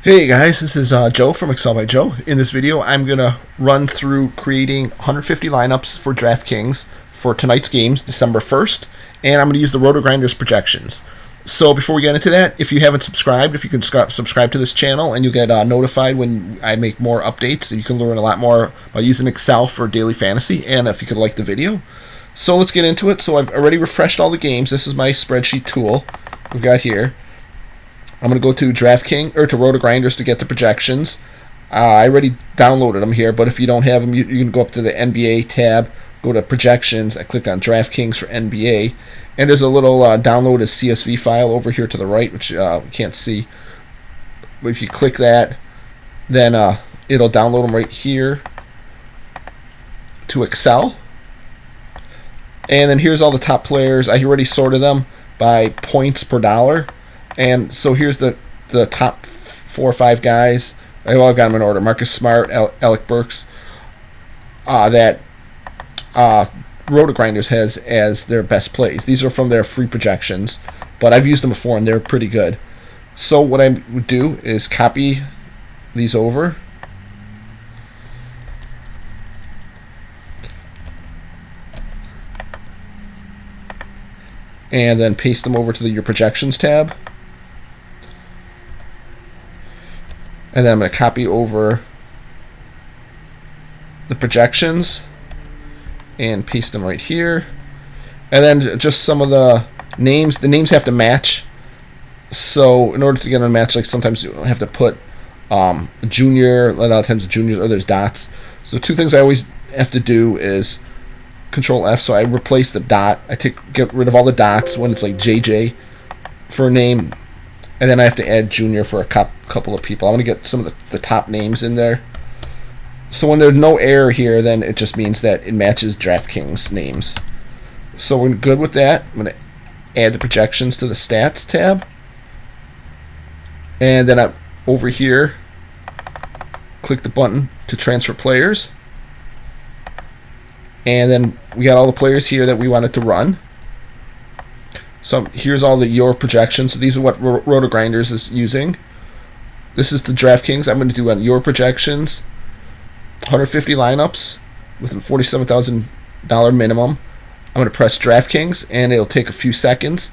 Hey guys, this is Joe from Excel by Joe. In this video, I'm going to run through creating 150 lineups for Draftkings for tonight's games, December 1st, and I'm going to use the Rotogrinders projections. So before we get into that, if you haven't subscribed, if you can subscribe to this channel and you'll get notified when I make more updates, you can learn a lot more about using Excel for daily fantasy, and if you could like the video. So let's get into it. So I've already refreshed all the games. This is my spreadsheet tool we've got here. I'm going to go to Draftkings or to Rotogrinders to get the projections. I already downloaded them here, but if you don't have them, you can go up to the NBA tab, go to projections. I click on Draftkings for NBA, and there's a little download a CSV file over here to the right, which you can't see. But if you click that, then it'll download them right here to Excel. And then here's all the top players. I already sorted them by points per dollar. And so here's the top 4 or 5 guys. I've got them in order. Marcus Smart, Alec Burks, that Rotogrinders has as their best plays. These are from their free projections, but I've used them before and they're pretty good. So what I would do is copy these over. And then paste them over to your projections tab. And then I'm going to copy over the projections and paste them right here. And then just some of the names have to match. So in order to get them to match, like sometimes you have to put junior, a lot of times the juniors, or there's dots. So 2 things I always have to do is Control F, so I replace the dot. Get rid of all the dots when it's like JJ for a name. And then I have to add junior for a couple of people. I'm going to get some of the top names in there. So when there's no error here, then it just means that it matches Draftkings names. So we're good with that. I'm going to add the projections to the stats tab. And then over here, click the button to transfer players. And then we got all the players here that we wanted to run. So here's all your projections. So these are what Rotogrinders is using. This is the Draftkings. I'm going to do on your projections, 150 lineups with a $47,000 minimum. I'm going to press Draftkings, and it'll take a few seconds,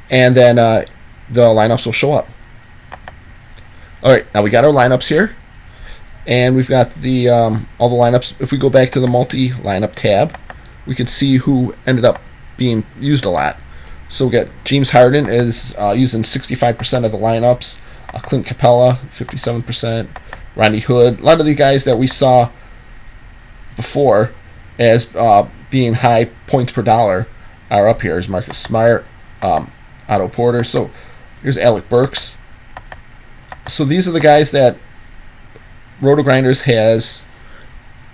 and then the lineups will show up. All right, now we got our lineups here, and we've got the all the lineups. If we go back to the multi-lineup tab, we can see who ended up being used a lot. So we got James Harden is using 65% of the lineups. Clint Capella, 57%. Rodney Hood. A lot of the guys that we saw before as being high points per dollar are up here. There's Marcus Smart, Otto Porter. So here's Alec Burks. So these are the guys that Rotogrinders has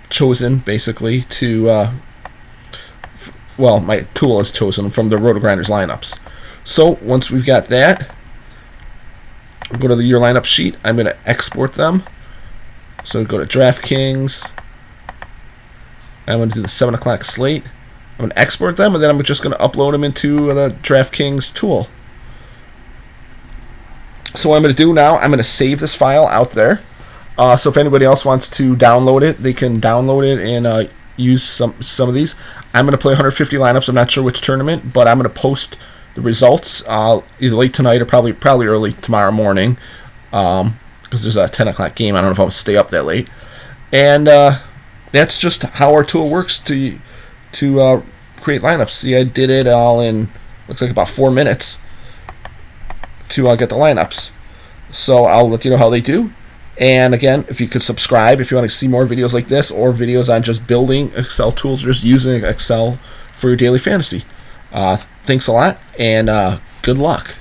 chosen basically to well, my tool has chosen from the Rotogrinders lineups. So once we've got that, we'll go to your lineup sheet. I'm going to export them. So go to Draftkings. I'm going to do the 7 o'clock slate. I'm going to export them, and then I'm just going to upload them into the Draftkings tool. So what I'm going to do now, I'm going to save this file out there. So if anybody else wants to download it, they can download it and use some of these. I'm going to play 150 lineups. I'm not sure which tournament, but I'm going to post the results either late tonight or probably early tomorrow morning because there's a 10 o'clock game. I don't know if I'll stay up that late. And that's just how our tool works to create lineups. See, I did it all in, looks like about 4 minutes to get the lineups. So I'll let you know how they do. And again, if you could subscribe if you want to see more videos like this or videos on just building Excel tools or just using Excel for your daily fantasy. Thanks a lot, and good luck.